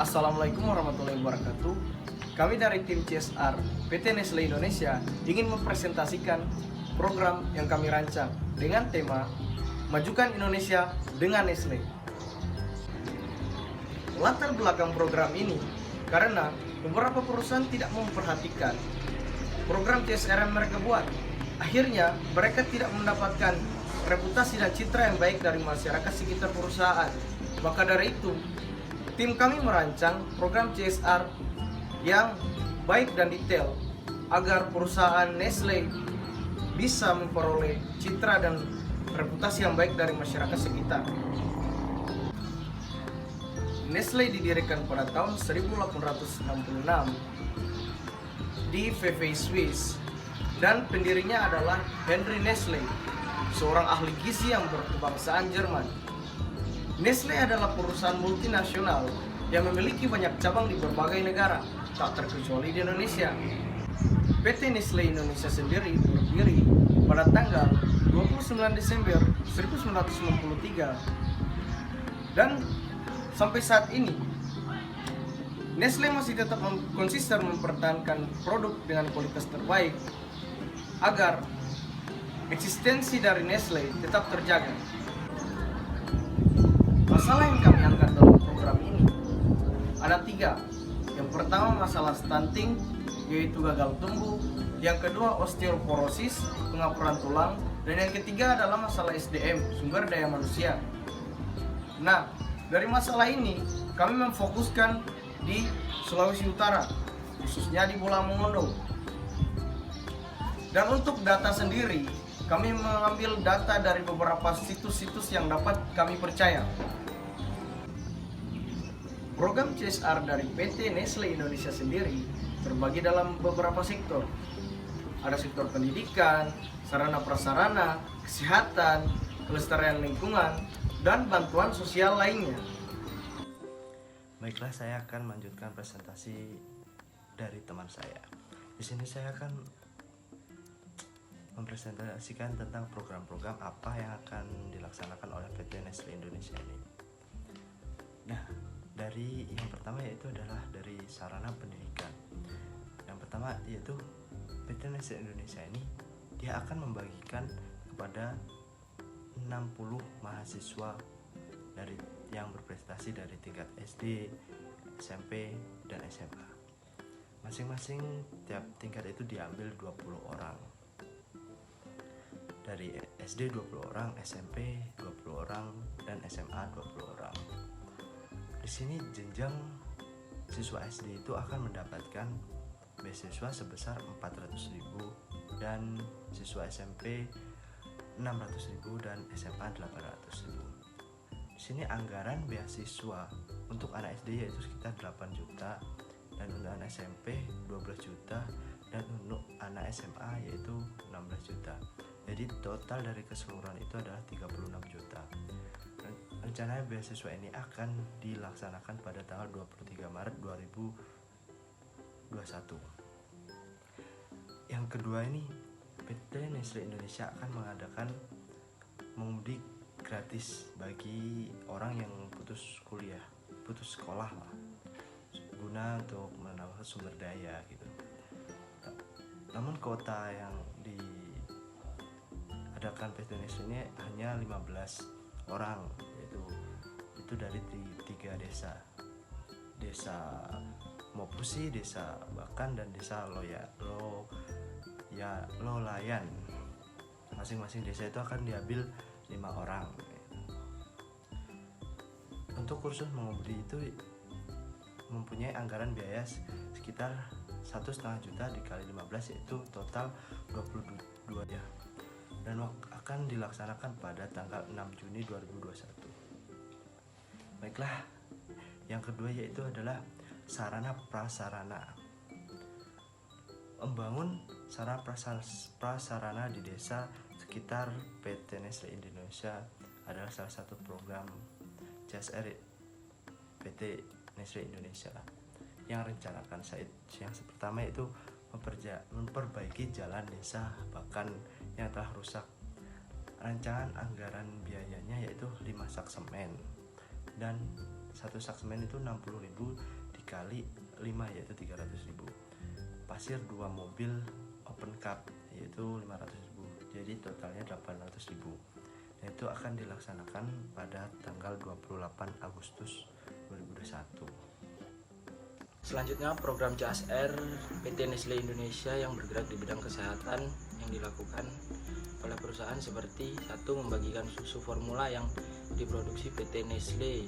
Assalamualaikum warahmatullahi wabarakatuh. Kami dari tim CSR PT Nestle Indonesia ingin mempresentasikan program yang kami rancang dengan tema Majukan Indonesia dengan Nestle. Latar belakang program ini karena beberapa perusahaan tidak memperhatikan program CSR yang mereka buat. Akhirnya mereka tidak mendapatkan reputasi dan citra yang baik dari masyarakat sekitar perusahaan. Maka dari itu, tim kami merancang program CSR yang baik dan detail agar perusahaan Nestle bisa memperoleh citra dan reputasi yang baik dari masyarakat sekitar. Nestle didirikan pada tahun 1866 di Vevey, Swiss, dan pendirinya adalah Henry Nestle, seorang ahli gizi yang berkebangsaan Jerman. Nestle adalah perusahaan multinasional yang memiliki banyak cabang di berbagai negara, tak terkecuali di Indonesia. PT Nestle Indonesia sendiri berdiri pada tanggal 29 Desember 1993 dan sampai saat ini Nestle masih tetap konsisten mempertahankan produk dengan kualitas terbaik agar eksistensi dari Nestle tetap terjaga. Masalah yang kami angkat dalam program ini ada 3. Yang pertama masalah stunting, yaitu gagal tumbuh. Yang kedua osteoporosis, pengapuran tulang. Dan yang ketiga adalah masalah SDM, sumber daya manusia. Nah, dari masalah ini kami memfokuskan di Sulawesi Utara, khususnya di Bola Mongondo. Dan untuk data sendiri, kami mengambil data dari beberapa situs-situs yang dapat kami percaya. Program CSR dari PT Nestle Indonesia sendiri terbagi dalam beberapa sektor. Ada sektor pendidikan, sarana prasarana, kesehatan, kelestarian lingkungan, dan bantuan sosial lainnya. Baiklah, saya akan melanjutkan presentasi dari teman saya. Di sini saya akan mempresentasikan tentang program-program apa yang akan dilaksanakan oleh PT Nestle Indonesia ini. Nah, dari yang pertama yaitu adalah dari sarana pendidikan. Yang pertama yaitu PT Nestle Indonesia ini dia akan membagikan kepada 60 mahasiswa dari yang berprestasi dari tingkat SD, SMP, dan SMA. Masing-masing tiap tingkat itu diambil 20 orang. Dari SD 20 orang, SMP 20 orang, dan SMA 20 orang. Di sini jenjang siswa SD itu akan mendapatkan beasiswa sebesar 400.000 dan siswa SMP 600.000 dan SMA 800.000. Di sini anggaran beasiswa untuk anak SD yaitu sekitar 8 juta dan untuk anak SMP 12 juta dan untuk anak SMA yaitu 16 juta. Jadi total dari keseluruhan itu adalah 36 juta. Rencana beasiswa ini akan dilaksanakan pada tanggal 23 Maret 2021. Yang kedua ini, PT Nestle Indonesia akan mengadakan mudik gratis bagi orang yang putus kuliah, putus sekolah lah, guna untuk menambah sumber daya gitu. Namun kuota yang diadakan PT Nestle ini hanya 15 orang, itu dari 3 desa Mopusi, desa Bakan, dan desa Lolayan. Masing-masing desa itu akan diambil 5 orang. Untuk kursus mengemudi itu mempunyai anggaran biaya sekitar 1,5 juta dikali 15 yaitu total 22 ya, dan akan dilaksanakan pada tanggal 6 Juni 2021. Baiklah, yang kedua yaitu adalah sarana prasarana. Membangun sarana prasarana di desa sekitar PT Nestle Indonesia adalah salah satu program CSR PT Nestle Indonesia yang rencanakan yang pertama yaitu memperbaiki jalan desa Bakan yang telah rusak. Rancangan anggaran biayanya yaitu 5 sak semen dan satu sak semen itu 60.000 dikali 5 yaitu 300.000. Pasir 2 mobil open cup yaitu 500.000. Jadi totalnya 800.000. Dan itu akan dilaksanakan pada tanggal 28 Agustus 2021. Selanjutnya program CSR PT Nestle Indonesia yang bergerak di bidang kesehatan yang dilakukan oleh perusahaan seperti: 1. Membagikan susu formula yang diproduksi PT Nestle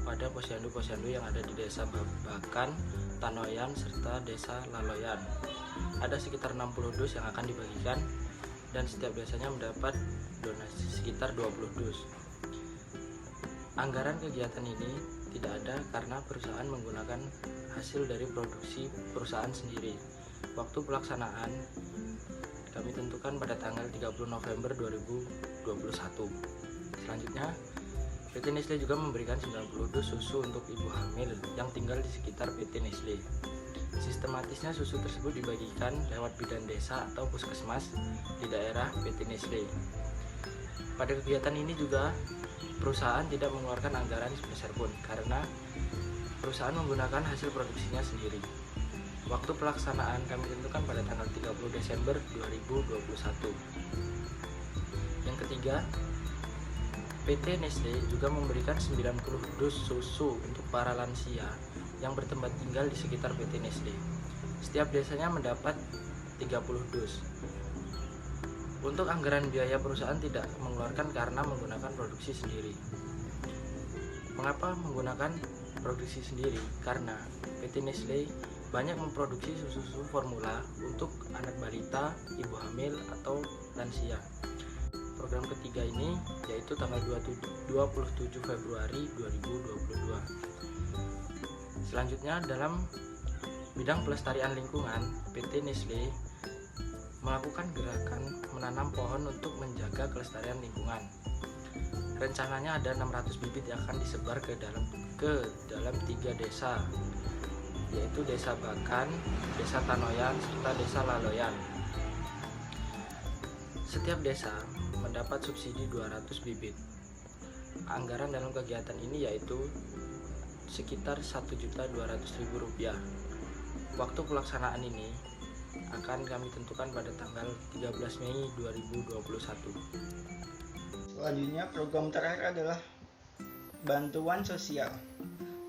pada posyandu-posyandu yang ada di Desa Bakan, Tanoyan, serta Desa Laloyan. Ada sekitar 60 dus yang akan dibagikan dan setiap desanya mendapat donasi sekitar 20 dus. Anggaran kegiatan ini tidak ada karena perusahaan menggunakan hasil dari produksi perusahaan sendiri. Waktu pelaksanaan kami tentukan pada tanggal 30 November 2021. Selanjutnya, PT Nestle juga memberikan 90 dus susu untuk ibu hamil yang tinggal di sekitar PT Nestle. Sistematisnya susu tersebut dibagikan lewat bidan desa atau puskesmas di daerah PT Nestle. Pada kegiatan ini juga perusahaan tidak mengeluarkan anggaran sebesar pun karena perusahaan menggunakan hasil produksinya sendiri. Waktu pelaksanaan kami tentukan pada tanggal 30 Desember 2021. Yang ketiga, PT Nestle juga memberikan 90 dus susu untuk para lansia yang bertempat tinggal di sekitar PT Nestle. Setiap desanya mendapat 30 dus. Untuk anggaran biaya perusahaan tidak mengeluarkan karena menggunakan produksi sendiri. Mengapa menggunakan produksi sendiri? Karena PT Nestle banyak memproduksi susu formula untuk anak balita, ibu hamil, atau lansia. Program ketiga ini yaitu tanggal 27 Februari 2022. Selanjutnya, dalam bidang pelestarian lingkungan, PT Nestle melakukan gerakan menanam pohon untuk menjaga kelestarian lingkungan. Rencananya ada 600 bibit yang akan disebar ke dalam 3 desa, yaitu Desa Bakan, Desa Tanoyan, serta Desa Laloyan. Setiap desa mendapat subsidi 200 bibit. Anggaran dalam kegiatan ini yaitu sekitar Rp1.200.000. Waktu pelaksanaan ini akan kami tentukan pada tanggal 13 Mei 2021. Selanjutnya, program terakhir adalah bantuan sosial.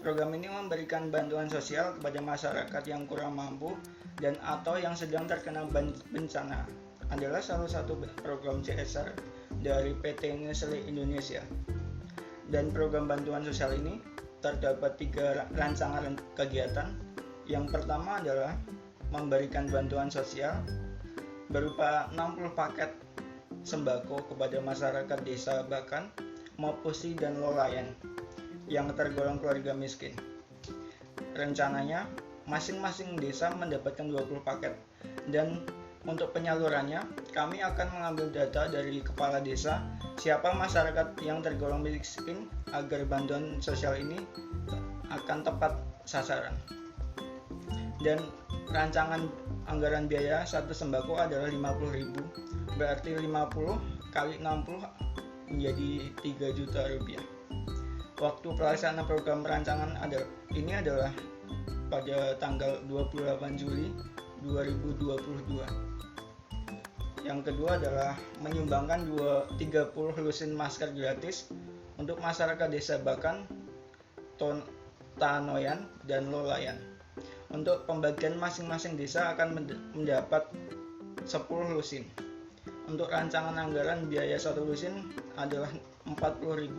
Program ini memberikan bantuan sosial kepada masyarakat yang kurang mampu dan atau yang sedang terkena bencana. Adalah salah satu program CSR dari PT Nestle Indonesia. Dan program bantuan sosial ini terdapat 3 rancangan kegiatan. Yang pertama adalah memberikan bantuan sosial berupa 60 paket sembako kepada masyarakat Desa Bakan, Mopusi, dan Lolayan yang tergolong keluarga miskin. Rencananya masing-masing desa mendapatkan 20 paket dan untuk penyalurannya kami akan mengambil data dari kepala desa siapa masyarakat yang tergolong miskin agar bantuan sosial ini akan tepat sasaran. Dan rancangan anggaran biaya satu sembako adalah 50.000, berarti 50 kali 60 menjadi 3 juta rupiah. Waktu pelaksanaan program perancangan ini adalah pada tanggal 28 Juli 2022. Yang kedua adalah menyumbangkan 30 lusin masker gratis untuk masyarakat Desa Bakan, Tanoyan, dan Lolayan. Untuk pembagian masing-masing desa akan mendapat 10 lusin. Untuk rancangan anggaran biaya 1 lusin adalah 40.000,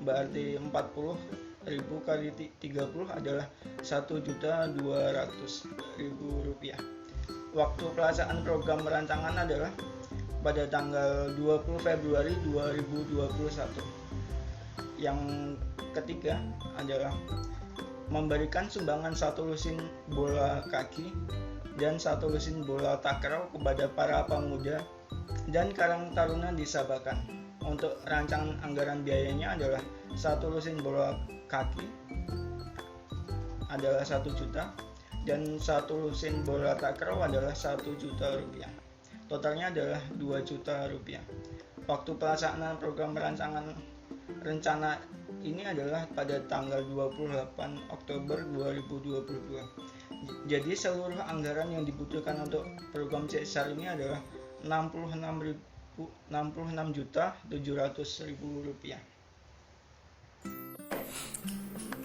berarti 40.000 kali 30 adalah Rp1.200.000. Waktu pelaksanaan program perancangan adalah pada tanggal 20 Februari 2021. Yang ketiga adalah memberikan sumbangan 1 lusin bola kaki dan 1 lusin bola takraw kepada para pemuda dan karang taruna Desa Bakan. Untuk rancangan anggaran biayanya adalah 1 lusin bola kaki adalah 1 juta dan 1 lusin bola takraw adalah 1 juta rupiah. Totalnya adalah 2 juta rupiah. Waktu pelaksanaan program perancangan Rencana ini adalah pada tanggal 28 Oktober 2022. Jadi seluruh anggaran yang dibutuhkan untuk program CSR ini adalah Rp66.700.000.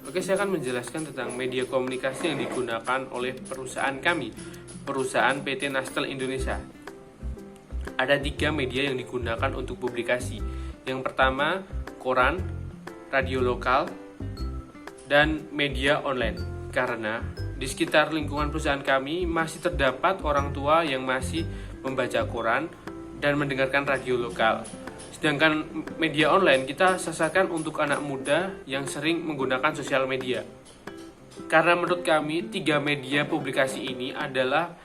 Oke, saya akan menjelaskan tentang media komunikasi yang digunakan oleh perusahaan kami, perusahaan PT Nastel Indonesia. Ada 3 media yang digunakan untuk publikasi. Yang pertama, koran, radio lokal, dan media online. Karena di sekitar lingkungan perusahaan kami masih terdapat orang tua yang masih membaca koran dan mendengarkan radio lokal. Sedangkan media online kita sasarkan untuk anak muda yang sering menggunakan sosial media. Karena menurut kami 3 media publikasi ini adalah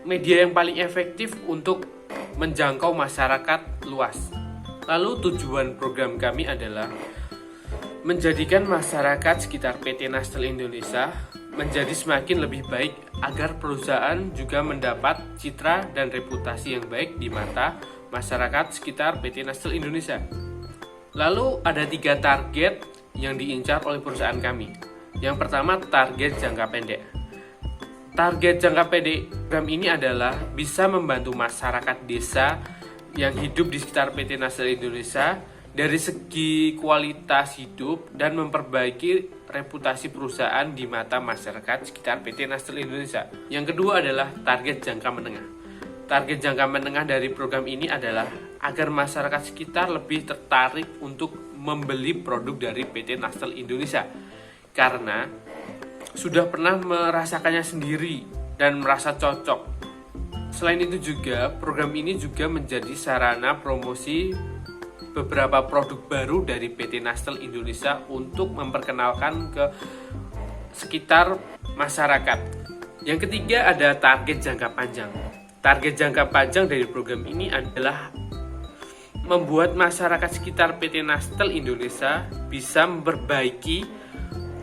media yang paling efektif untuk menjangkau masyarakat luas. Lalu tujuan program kami adalah menjadikan masyarakat sekitar PT Nastel Indonesia menjadi semakin lebih baik agar perusahaan juga mendapat citra dan reputasi yang baik di mata masyarakat sekitar PT Nastel Indonesia. Lalu ada 3 target yang diincar oleh perusahaan kami. Yang pertama, target jangka pendek. Target jangka pendek program ini adalah bisa membantu masyarakat desa yang hidup di sekitar PT Nastel Indonesia dari segi kualitas hidup dan memperbaiki reputasi perusahaan di mata masyarakat sekitar PT Nastel Indonesia. Yang kedua adalah target jangka menengah. Target jangka menengah dari program ini adalah agar masyarakat sekitar lebih tertarik untuk membeli produk dari PT Nastel Indonesia karena sudah pernah merasakannya sendiri dan merasa cocok. Selain itu juga, program ini juga menjadi sarana promosi beberapa produk baru dari PT Nastel Indonesia untuk memperkenalkan ke sekitar masyarakat. Yang ketiga ada target jangka panjang. Target jangka panjang dari program ini adalah membuat masyarakat sekitar PT Nastel Indonesia bisa memperbaiki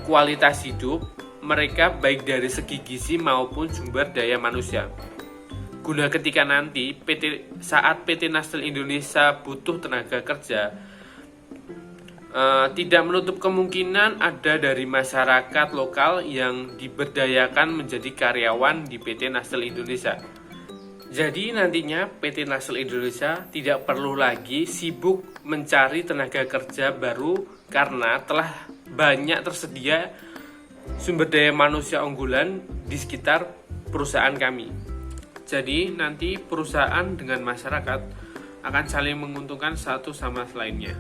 kualitas hidup mereka baik dari segi gizi maupun sumber daya manusia. Guna ketika nanti saat PT Nastel Indonesia butuh tenaga kerja, tidak menutup kemungkinan ada dari masyarakat lokal yang diberdayakan menjadi karyawan di PT Nastel Indonesia. Jadi nantinya PT Nastel Indonesia tidak perlu lagi sibuk mencari tenaga kerja baru karena telah banyak tersedia sumber daya manusia unggulan di sekitar perusahaan kami. Jadi nanti perusahaan dengan masyarakat akan saling menguntungkan satu sama lainnya.